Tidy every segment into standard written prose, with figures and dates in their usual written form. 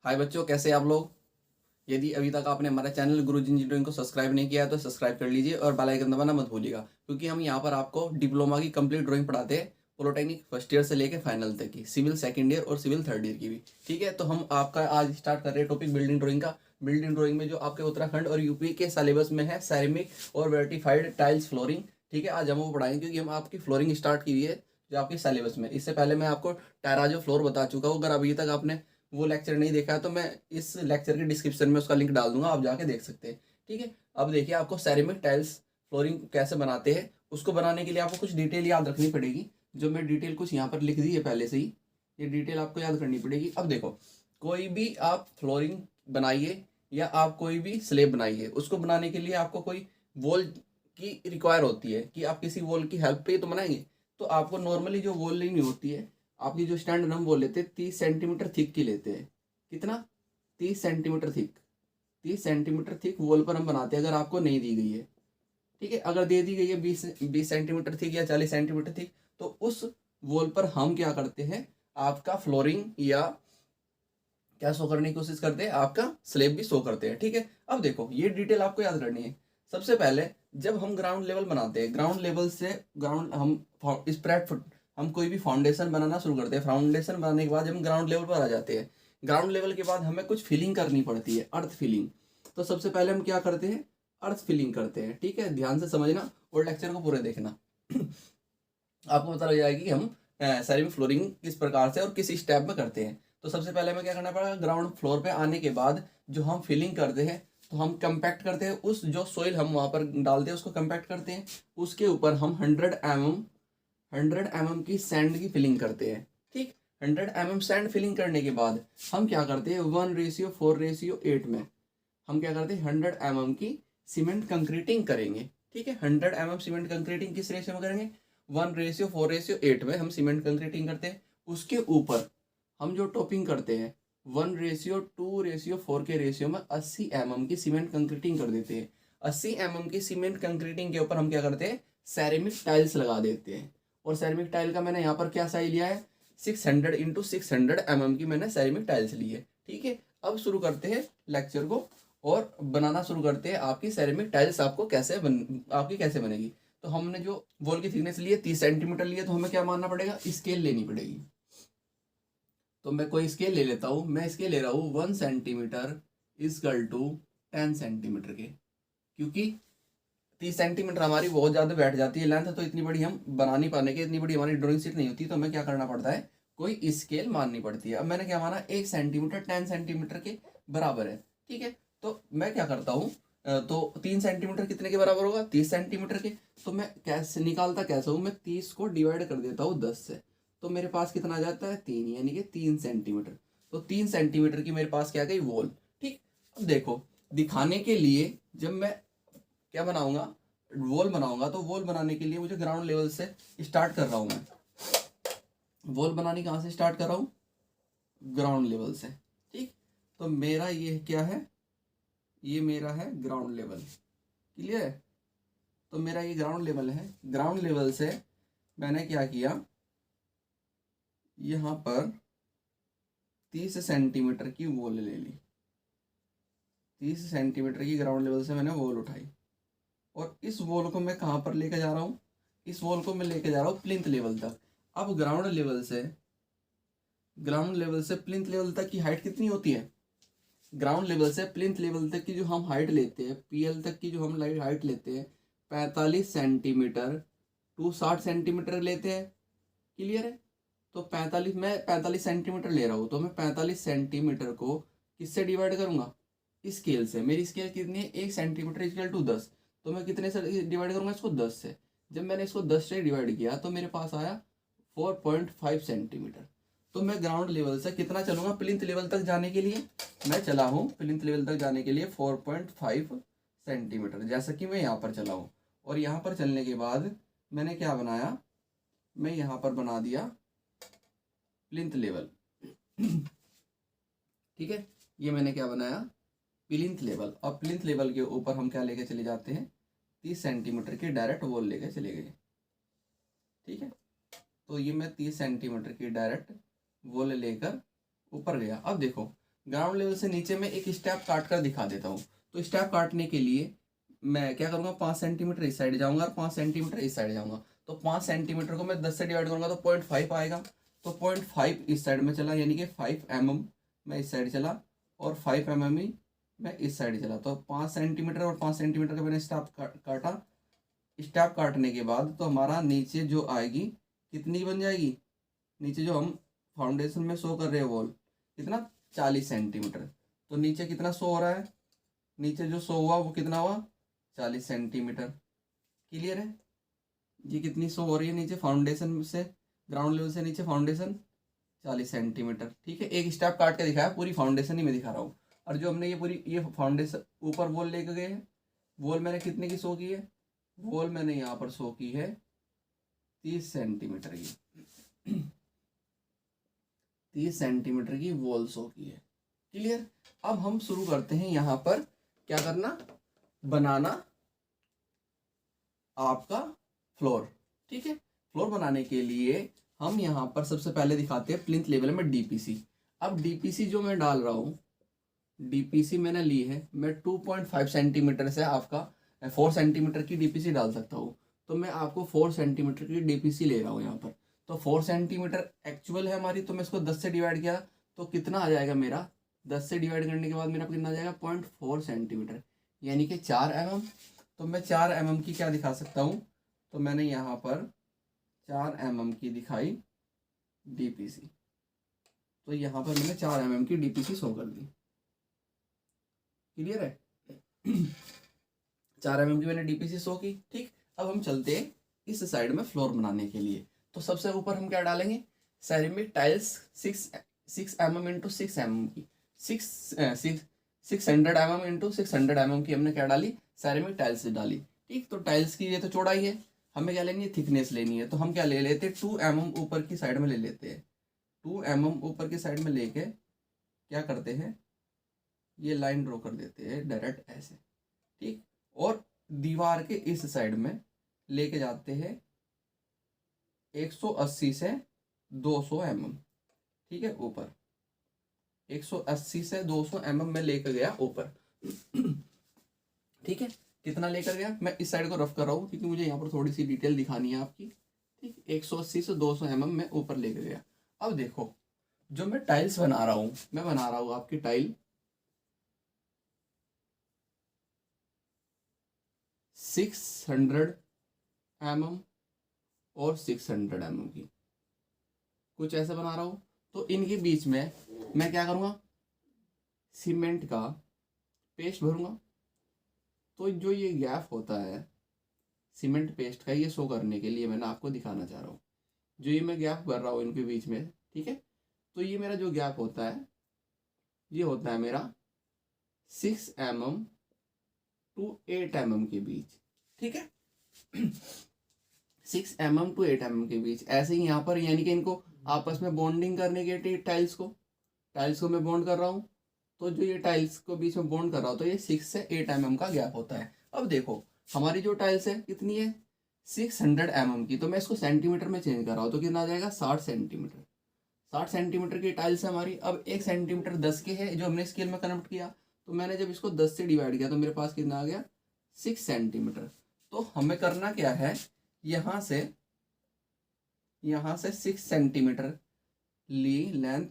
हाय बच्चों, कैसे हैं आप लोग। यदि अभी तक आपने हमारे चैनल गुरुजी इंजीनियरिंग को सब्सक्राइब नहीं किया है तो सब्सक्राइब कर लीजिए और बेल आइकन दबाना मत भूलिएगा, क्योंकि हम यहाँ पर आपको डिप्लोमा की कंप्लीट ड्राइंग पढ़ाते हैं। पॉलिटेक्निक फर्स्ट ईयर से लेकर फाइनल तक की, सिविल सेकंड ईयर और सिविल थर्ड ईयर की भी। ठीक है, तो हम आपका आज स्टार्ट कर रहे हैं टॉपिक बिल्डिंग ड्राइंग का। बिल्डिंग ड्राइंग में जो आपके उत्तराखंड और यूपी के सिलेबस में है सैरेमिक और वर्टिफाइड टाइल्स फ्लोरिंग। ठीक है, आज हम वो पढ़ाएंगे क्योंकि हम आपकी फ्लोरिंग स्टार्ट की हुई है जो आपके सिलेबस में। इससे पहले मैं आपको टेराजो फ्लोर बता चुका हूँ। अगर अभी तक आपने वो लेक्चर नहीं देखा है तो मैं इस लेक्चर के डिस्क्रिप्शन में उसका लिंक डाल दूंगा, आप जाके देख सकते हैं। ठीक है, अब देखिए आपको सेरेमिक टाइल्स फ्लोरिंग कैसे बनाते हैं। उसको बनाने के लिए आपको कुछ डिटेल याद रखनी पड़ेगी, जो मैं डिटेल कुछ यहाँ पर लिख दी है पहले से ही। ये डिटेल आपको याद करनी पड़ेगी। अब देखो, कोई भी आप फ्लोरिंग बनाइए या आप कोई भी स्लेब बनाइए, उसको बनाने के लिए आपको कोई वॉल की रिक्वायर होती है कि आप किसी वॉल की हेल्प पे तो बनाएंगे। तो आपको नॉर्मली जो वॉल लेनी होती है, आपकी जो स्टैंडर्ड हम बोल लेते हैं 30 सेंटीमीटर थिक की लेते हैं। कितना? 30 centimetre thick. 30 centimetre thick wall पर हम बनाते हैं, अगर आपको नहीं दी गई है। ठीक है, अगर दे दी गई है 20 सेंटीमीटर थिक या 40 सेंटीमीटर थिक, तो उस वॉल पर हम क्या करते हैं, आपका फ्लोरिंग या क्या शो करने की कोशिश करते हैं, आपका स्लेब भी शो करते हैं। ठीक है, अब देखो ये डिटेल आपको याद करनी है। सबसे पहले जब हम ग्राउंड लेवल बनाते हैं, ग्राउंड लेवल से ग्राउंड हम स्प्रेड हम कोई भी फाउंडेशन बनाना शुरू करते हैं। फाउंडेशन बनाने के बाद हम ग्राउंड लेवल पर आ जाते हैं। ग्राउंड लेवल के बाद हमें कुछ फिलिंग करनी पड़ती है, अर्थ फिलिंग। तो सबसे पहले हम क्या करते हैं, अर्थ फिलिंग करते हैं। ठीक है, ध्यान से समझना और लेक्चर को पूरे देखना। आपको पता लग जाएगी कि हम सेरेमिक फ्लोरिंग किस प्रकार से और किस स्टेप में करते हैं। तो सबसे पहले हमें क्या करना पड़ेगा, ग्राउंड फ्लोर पे आने के बाद जो हम फिलिंग करते हैं, तो हम कंपैक्ट करते हैं उस जो सोइल हम वहाँ पर डालते हैं उसको कंपैक्ट करते हैं। उसके ऊपर हम 100 mm की सैंड की फिलिंग करते हैं। ठीक, 100 mm सैंड फिलिंग करने के बाद हम क्या करते हैं, 1:4:8 में हम क्या करते हैं, 100 mm की सीमेंट कंक्रीटिंग करेंगे। ठीक है, 100 mm सीमेंट कंक्रीटिंग किस रेशियो में करेंगे, 1:4:8 में हम सीमेंट कंक्रीटिंग करते हैं। उसके ऊपर हम जो टॉपिंग करते हैं 1:2:4 के रेशियो में 80 mm की सीमेंट कंक्रीटिंग कर देते हैं। 80 mm की सीमेंट कंक्रीटिंग के ऊपर हम क्या करते हैं, सैरेमिक टाइल्स लगा देते हैं। और सैरेमिक टाइल का मैंने यहाँ पर क्या साइज लिया है, 600 × 600 mm की मैंने सैरेमिक टाइल्स ली है। ठीक है, अब शुरू करते हैं लेक्चर को और बनाना शुरू करते हैं आपकी सेरेमिक टाइल्स आपको आपकी कैसे बनेगी। तो हमने जो वॉल की थिकनेस ली है 30 सेंटीमीटर ली है, तो हमें क्या मानना पड़ेगा, स्केल लेनी पड़ेगी। तो मैं कोई स्केल ले लेता हूँ, मैं स्केल ले रहा हूँ 1 सेंटीमीटर इजकल टू 10 सेंटीमीटर के, क्योंकि 30 सेंटीमीटर हमारी बहुत ज़्यादा बैठ जाती है लेंथ, तो इतनी बड़ी हम बना नहीं पाने के, इतनी बड़ी हमारी ड्राइंग शीट नहीं होती, तो हमें क्या करना पड़ता है, कोई स्केल माननी पड़ती है। अब मैंने क्या माना, 1 सेंटीमीटर 10 सेंटीमीटर के बराबर है। ठीक है, तो मैं क्या करता हूँ, तो 3 सेंटीमीटर कितने के बराबर होगा, 30 सेंटीमीटर के। तो मैं कैसे निकालता कैसे हूँ, मैं 30 को डिवाइड कर देता हूँ 10 से, तो मेरे पास कितना आ जाता है, 3, यानी कि 3 सेंटीमीटर। तो 3 सेंटीमीटर की मेरे पास क्या गई, वॉल। ठीक, अब देखो दिखाने के लिए जब मैं क्या बनाऊंगा, वॉल बनाऊंगा, तो वॉल बनाने के लिए मुझे ग्राउंड लेवल से स्टार्ट कर रहा हूं मैं। वॉल बनानी कहाँ से स्टार्ट कर रहा हूँ, ग्राउंड लेवल से। ठीक, तो मेरा ये क्या है, ये मेरा है ग्राउंड लेवल। क्लियर है, तो मेरा ये ग्राउंड लेवल है। ग्राउंड लेवल से मैंने क्या किया, यहाँ पर 30 सेंटीमीटर की वॉल ले ली। 30 सेंटीमीटर की ग्राउंड लेवल से मैंने वॉल उठाई, और इस वॉल को मैं कहाँ पर लेके जा रहा हूँ, इस वॉल को मैं लेके जा रहा हूँ प्लिंथ लेवल तक। अब ग्राउंड लेवल से प्लिंथ लेवल तक की हाइट कितनी होती है, ग्राउंड लेवल से प्लिंथ लेवल तक की जो हम हाइट लेते हैं, पीएल तक की जो हम हाइट लेते हैं, 45 सेंटीमीटर टू 60 सेंटीमीटर लेते हैं। क्लियर है, तो 45, मैं 45 सेंटीमीटर ले रहा हूँ, तो मैं 45 सेंटीमीटर को किससे डिवाइड करूंगा, स्केल से। मेरी स्केल कितनी है, 1 सेंटीमीटर इक्वल टू 10। तो मैं कितने से डिवाइड करूंगा इसको, 10 से। जब मैंने इसको 10 से डिवाइड किया तो मेरे पास आया 4.5 सेंटीमीटर। तो मैं ग्राउंड लेवल से कितना चलूंगा, प्लिंथ लेवल तक जाने के लिए मैं चला हूँ, प्लिंथ लेवल तक जाने के लिए 4.5 सेंटीमीटर, जैसा कि मैं यहाँ पर चला हूँ। और यहाँ पर चलने के बाद मैंने क्या बनाया, मैं यहाँ पर बना दिया प्लिंथ लेवल। ठीक है, ये मैंने क्या बनाया, प्लिंथ लेवल। अब प्लिंथ लेवल के ऊपर हम क्या लेके चले जाते हैं, 30 सेंटीमीटर की डायरेक्ट वॉल लेके चले गए। ठीक है, तो ये मैं 30 सेंटीमीटर की डायरेक्ट वॉल लेकर ऊपर गया। अब देखो ग्राउंड लेवल से नीचे मैं एक स्टेप काट कर दिखा देता हूँ। तो स्टेप काटने के लिए मैं क्या करूँगा, 5 सेंटीमीटर इस साइड जाऊँगा और 5 सेंटीमीटर इस साइड जाऊँगा। तो 5 सेंटीमीटर को मैं 10 से डिवाइड करूँगा तो 0.5 आएगा। तो 0.5 इस साइड में चला, यानी कि 5 mm मैं इस साइड चला और 5 mm ही मैं इस साइड चला। तो 5 सेंटीमीटर और 5 सेंटीमीटर का मैंने स्टेप काटा। स्टेप काटने के बाद तो हमारा नीचे जो आएगी कितनी बन जाएगी, नीचे जो हम फाउंडेशन में शो कर रहे हैं वॉल, कितना, 40 सेंटीमीटर। तो नीचे कितना शो हो रहा है, नीचे जो शो हुआ वो कितना हुआ, 40 सेंटीमीटर। क्लियर है, ये कितनी शो हो रही है नीचे फाउंडेशन से, ग्राउंड लेवल से नीचे फाउंडेशन 40 सेंटीमीटर। ठीक है, एक स्टेप काट के दिखाया, पूरी फाउंडेशन ही मैं दिखा रहा हूँ। और जो हमने ये पूरी ये फाउंडेशन ऊपर वॉल लेके गए हैं, वॉल मैंने कितने की शो की है, वॉल मैंने यहाँ पर शो की है 30 सेंटीमीटर की। 30 सेंटीमीटर की वॉल शो की है। क्लियर। अब हम शुरू करते हैं यहाँ पर क्या करना, बनाना आपका फ्लोर। ठीक है, फ्लोर बनाने के लिए हम यहाँ पर सबसे पहले दिखाते हैं प्लिंथ लेवल में डीपीसी। अब डीपीसी जो मैं डाल रहा हूँ, डीपीसी मैंने ली है, मैं 2.5 सेंटीमीटर से आपका 4 सेंटीमीटर की डीपीसी डाल सकता हूँ। तो मैं आपको 4 सेंटीमीटर की डीपीसी ले रहा हूँ यहाँ पर। तो 4 सेंटीमीटर एक्चुअल है हमारी, तो मैं इसको 10 से डिवाइड किया तो कितना आ जाएगा मेरा, 10 से डिवाइड करने के बाद मेरा कितना आ जाएगा, 0.4 सेंटीमीटर, यानी कि 4 mm। तो मैं 4 mm की क्या दिखा सकता हूँ, तो मैंने यहाँ पर 4 mm की दिखाई डीपीसी। तो यहाँ पर मैंने 4 mm की डीपीसी शो कर दी। क्लियर है। 4 mm की मैंने डीपीसी शो की। ठीक, अब हम चलते हैं इस साइड में फ्लोर बनाने के लिए। तो सबसे ऊपर हम क्या डालेंगे, ceramic tiles 6 mm into 6 mm की, 600 mm इंटू 600 mm की हमने क्या डाली, सेरेमिक टाइल्स डाली। ठीक, तो टाइल्स की ये तो चौड़ाई है, हमें क्या लेनी है, थिकनेस लेनी है। तो हम क्या ले लेते हैं, 2 mm ऊपर की साइड में ले लेते हैं। 2 mm ऊपर की साइड में लेके क्या करते हैं, ये लाइन ड्रॉ कर देते हैं डायरेक्ट ऐसे। ठीक, और दीवार के इस साइड में लेके जाते हैं 180 से 200 mm। ठीक है, ऊपर 180 से 200 mm में लेकर गया ऊपर। ठीक है, कितना लेकर गया, मैं इस साइड को रफ कर रहा हूँ क्योंकि मुझे यहाँ पर थोड़ी सी डिटेल दिखानी है आपकी। ठीक, 180 से 200 mm में ऊपर लेकर गया। अब देखो, जो मैं टाइल्स बना रहा हूँ, मैं बना रहा हूँ आपकी टाइल 600 mm और 600 mm की, कुछ ऐसे बना रहा हूँ। तो इनके बीच में मैं क्या करूँगा, सीमेंट का पेस्ट भरूँगा। तो जो ये गैप होता है सीमेंट पेस्ट का, ये शो करने के लिए मैंने आपको दिखाना चाह रहा हूँ। जो ये मैं गैप कर रहा हूँ इनके बीच में, ठीक है, तो ये मेरा जो गैप होता है, ये होता है मेरा 6 mm टू 8 mm के बीच। ठीक है, 6 mm टू 8 mm के बीच। ऐसे ही यहाँ पर, यानी कि इनको आपस में बॉन्डिंग करने के टाइल्स को मैं बॉन्ड कर रहा हूँ। तो जो ये टाइल्स को बीच में बॉन्ड कर रहा हूँ, तो ये 6 से 8 mm का गैप होता है। अब देखो, हमारी जो टाइल्स है कितनी है, 600 mm की। तो मैं इसको सेंटीमीटर में चेंज कर रहा हूँ, तो कितना आ जाएगा, 60 सेंटीमीटर। 60 सेंटीमीटर की टाइल्स है हमारी। अब 1 सेंटीमीटर 10 के है जो हमने स्केल में कन्वर्ट किया। तो मैंने जब इसको 10 से डिवाइड किया तो मेरे पास कितना आ गया, 6 सेंटीमीटर। तो हमें करना क्या है, यहाँ से 6 सेंटीमीटर ली लेंथ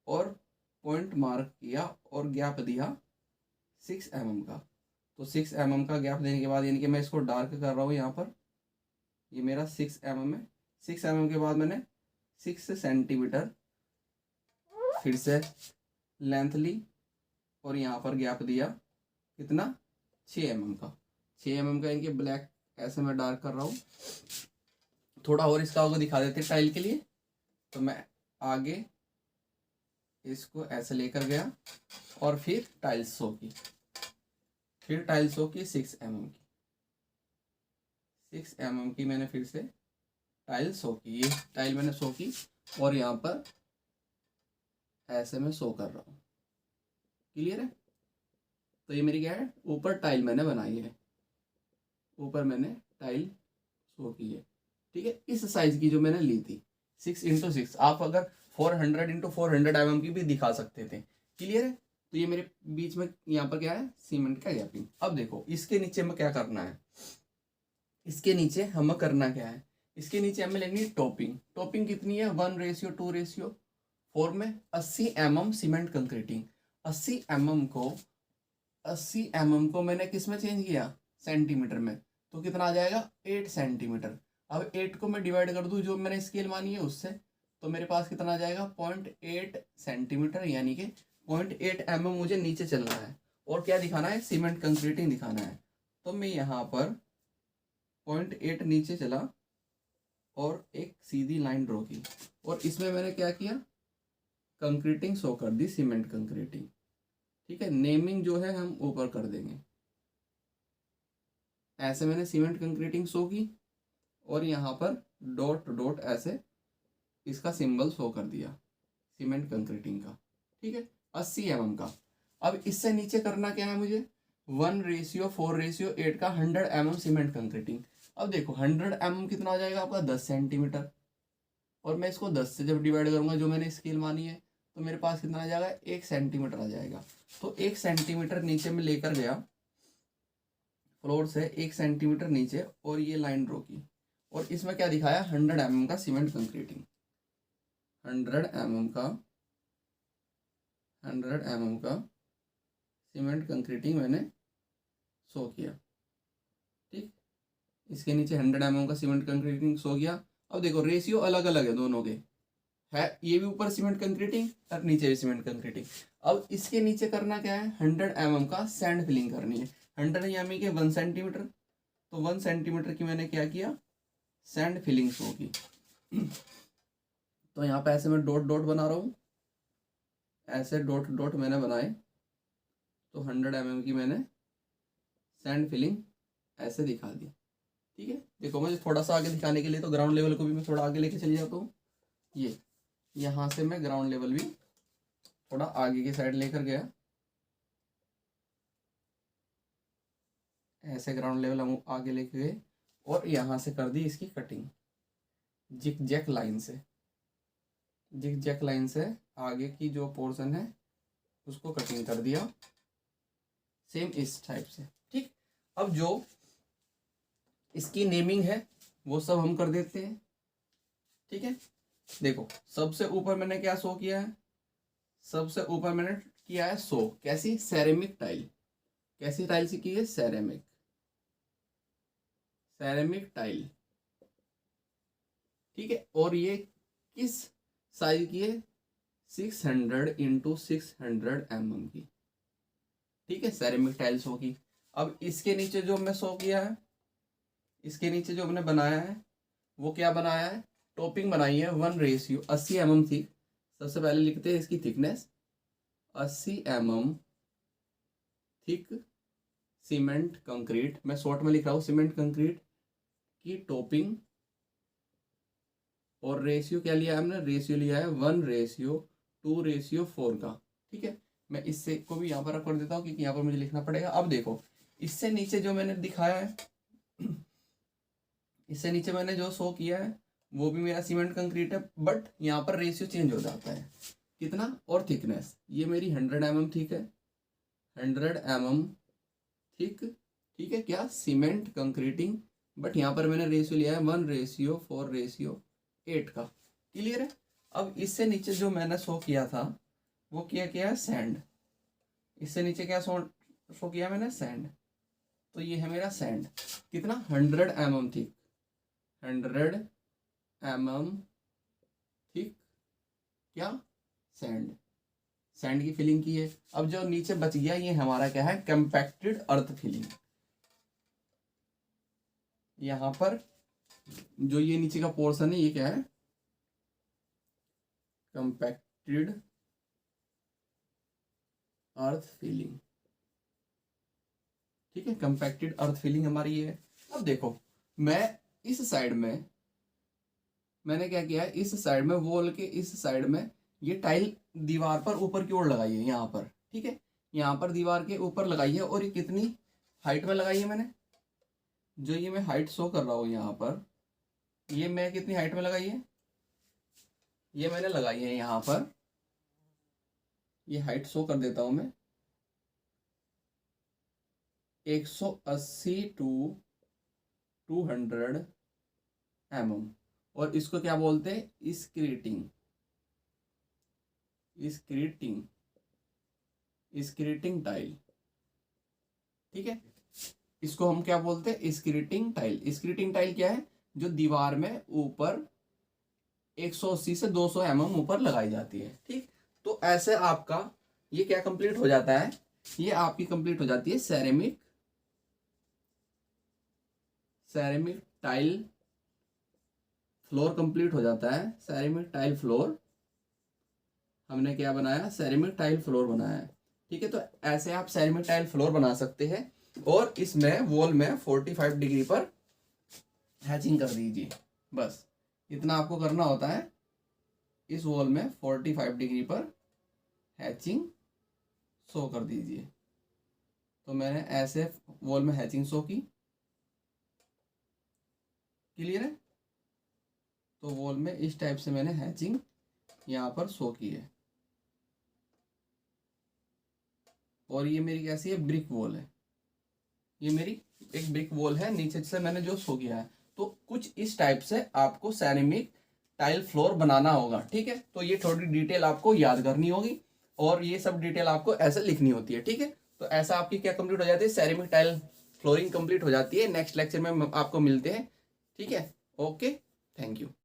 और पॉइंट मार्क किया और गैप दिया 6 mm का। तो 6 mm का गैप देने के बाद, यानी कि मैं इसको डार्क कर रहा हूँ यहाँ पर, ये मेरा 6 mm है। 6 mm के बाद मैंने 6 सेंटीमीटर फिर से लेंथ ली और यहाँ पर गैप दिया कितना, 6 mm का। 6 mm का, इनके ब्लैक ऐसे मैं डार्क कर रहा हूँ। थोड़ा और इसका आगे दिखा देते टाइल के लिए। तो मैं आगे इसको ऐसे लेकर गया और फिर टाइल्स शो की, 6 mm की, 6 mm की मैंने फिर से टाइल शो की। ये टाइल मैंने शो की और यहाँ पर ऐसे मैं शो कर रहा हूँ। क्लियर है। तो ये मेरी क्या है, ऊपर टाइल मैंने बनाई है, ऊपर मैंने टाइल शो की है। ठीक है, इस साइज की जो मैंने ली थी 6 इंटू 6। आप अगर 400 इंटू 400 mm की भी दिखा सकते थे, क्लियर है। तो ये मेरे बीच में यहाँ पर क्या है, सीमेंट का गैपिंग। अब देखो इसके नीचे में क्या करना है, इसके नीचे हमें करना क्या है, इसके नीचे हमें लेनी टॉपिंग। टॉपिंग कितनी है, 1:2:4 में 80 mm सीमेंट कंक्रीटिंग। 80 mm को मैंने किस में चेंज किया, सेंटीमीटर में, तो कितना आ जाएगा 8 सेंटीमीटर। अब 8 को मैं डिवाइड कर दूं जो मैंने स्केल मानी है उससे, तो मेरे पास कितना आ जाएगा 0.8 सेंटीमीटर, यानी कि 0.8 mm मुझे नीचे चलना है और क्या दिखाना है, सीमेंट कंक्रीटिंग दिखाना है। तो मैं यहाँ पर 0.8 नीचे चला और एक सीधी लाइन ड्रॉ की और इसमें मैंने क्या किया, कंक्रीटिंग शो कर दी, सीमेंट कंक्रीटिंग। ठीक है, नेमिंग जो है हम ऊपर कर देंगे। ऐसे मैंने सीमेंट कंक्रीटिंग शो की और यहाँ पर डॉट डॉट ऐसे इसका सिंबल शो कर दिया सीमेंट कंक्रीटिंग का। ठीक है, 80 mm का। अब इससे नीचे करना क्या है मुझे, 1:4:8 का 100 mm सीमेंट कंक्रीटिंग। अब देखो 100 mm कितना आ जाएगा आपका, 10 सेंटीमीटर, और मैं इसको 10 से जब डिवाइड करूंगा जो मैंने स्केल मानी है, तो मेरे पास कितना आ जाएगा, 1 सेंटीमीटर आ जाएगा। तो 1 सेंटीमीटर नीचे में लेकर गया फ्लोर से, 1 सेंटीमीटर नीचे, और ये लाइन ड्रॉ की और इसमें क्या दिखाया, 100 mm का सीमेंट कंक्रीटिंग। 100 mm का सीमेंट कंक्रीटिंग मैंने शो किया। ठीक, इसके नीचे 100 mm का सीमेंट कंक्रीटिंग शो किया। अब देखो रेशियो अलग अलग है दोनों के, है ये भी ऊपर सीमेंट कंक्रीटिंग और नीचे भी सीमेंट कंक्रीटिंग। अब इसके नीचे करना क्या है, 100 mm का सैंड फिलिंग करनी है। 100 यानी कि 1 सेंटीमीटर, तो 1 सेंटीमीटर की मैंने क्या किया, सैंड फिलिंग शो की। तो यहाँ पे ऐसे मैं डॉट डॉट बना रहा हूँ, ऐसे डॉट डॉट मैंने बनाए, तो 100 mm की मैंने सैंड फिलिंग ऐसे दिखा दी। ठीक है, देखो मुझे थोड़ा सा आगे दिखाने के लिए तो ग्राउंड लेवल को भी मैं थोड़ा आगे लेके चले जाता हूँ। ये यहाँ से मैं ग्राउंड लेवल भी थोड़ा आगे की साइड लेकर गया, ऐसे ग्राउंड लेवल हम आगे लेके गए और यहाँ से कर दी इसकी कटिंग जिग जैक लाइन से। जिग जैक लाइन से आगे की जो पोर्शन है उसको कटिंग कर दिया सेम इस टाइप से। ठीक, अब जो इसकी नेमिंग है वो सब हम कर देते हैं। ठीक है, देखो सबसे ऊपर मैंने क्या शो किया है, सबसे ऊपर मैंने किया है शो कैसी, सेरेमिक टाइल। कैसी टाइल से की है, सेरेमिक, सेरेमिक टाइल। ठीक है, और ये किस साइज की है, 600 × 600 mm की। ठीक है, सेरेमिक टाइल्स होगी। अब इसके नीचे जो मैं शो किया है, इसके नीचे जो मैंने बनाया है वो क्या बनाया है, टॉपिंग बनाई है 1:80 mm थिक। सबसे पहले लिखते हैं इसकी thickness, 80 mm thick cement concrete, मैं शॉर्ट में लिख रहा हूँ, सीमेंट कंक्रीट की टॉपिंग। और रेशियो क्या लिया है हमने, रेशियो लिया है 1:2:4 का। ठीक है, मैं इससे को भी यहाँ पर कर देता हूँ क्योंकि यहाँ पर मुझे लिखना पड़ेगा। अब देखो इससे नीचे जो मैंने दिखाया है, इससे नीचे मैंने जो शो किया है वो भी मेरा सीमेंट कंक्रीट है, बट यहाँ पर रेशियो चेंज हो जाता है कितना, और थिकनेस। ये मेरी 100 mm थिक है, 100 mm थिक। ठीक है, क्या सीमेंट कंक्रीटिंग, बट यहाँ पर मैंने रेशियो लिया है 1:4:8 का। क्लियर है। अब इससे नीचे जो मैंने शो किया था वो किया है सैंड। इससे नीचे क्या शो किया मैंने, सैंड। तो ये है मेरा सैंड, कितना 100 mm थिक, 100 mm थिक, क्या सैंड, सैंड की फिलिंग की है। अब जो नीचे बच गया ये हमारा क्या है, कंपैक्टेड अर्थ फिलिंग। यहाँ पर जो ये नीचे का पोर्शन है ये क्या है, कंपैक्टेड अर्थ फिलिंग। ठीक है, कंपैक्टेड अर्थ फिलिंग हमारी ये है। अब देखो मैं इस साइड में मैंने क्या किया है, इस साइड में वॉल के इस साइड में ये टाइल दीवार पर ऊपर की ओर लगाई है यहाँ पर। ठीक है, यहाँ पर दीवार के ऊपर लगाई है और ये कितनी हाइट में लगाई है मैंने, जो ये मैं हाइट शो कर रहा हूँ यहाँ पर, ये मैं कितनी हाइट में लगाई है, ये मैंने लगाई है यहाँ पर ये हाइट शो कर देता हूँ मैं, 180 टू 200 mm। और इसको क्या बोलते हैं? स्क्रीटिंग, स्क्रीटिंग, स्क्रीटिंग टाइल। ठीक है, इसको हम क्या बोलते हैं? स्क्रीटिंग टाइल। स्क्रीटिंग टाइल क्या है? जो दीवार में ऊपर 180 से 200 mm ऊपर लगाई जाती है। ठीक, तो ऐसे आपका ये क्या कंप्लीट हो जाता है? ये आपकी कंप्लीट हो जाती है ceramic, ceramic tile floor complete हो जाता है। सेरेमिक टाइल फ्लोर हमने क्या बनाया? सेरेमिक टाइल फ्लोर बनाया है। ठीक है, तो ऐसे आप सेरेमिक टाइल फ्लोर बना सकते हैं। और इसमें वॉल में 45 डिग्री पर हैचिंग कर दीजिए। बस इतना आपको करना होता है। इस वॉल में 45 डिग्री पर हैचिंग शो कर दीजिए। तो मैंने ऐसे वॉल में हैचिंग शो की। क्लियर है? तो वॉल में इस टाइप से मैंने हैचिंग यहाँ पर शो की है। और ये मेरी कैसी है? ब्रिक वॉल है। ये मेरी एक ब्रिक वॉल है, नीचे से मैंने जो शो किया है। तो कुछ इस टाइप से आपको सेरेमिक टाइल फ्लोर बनाना होगा। ठीक है, तो ये थोड़ी डिटेल आपको याद करनी होगी और ये सब डिटेल आपको ऐसे लिखनी होती है। ठीक है, तो ऐसा आपकी क्या कंप्लीट हो जाती है? सेरेमिक टाइल फ्लोरिंग कंप्लीट हो जाती है। नेक्स्ट लेक्चर में आपको मिलते हैं। ठीक है, ओके, थैंक यू।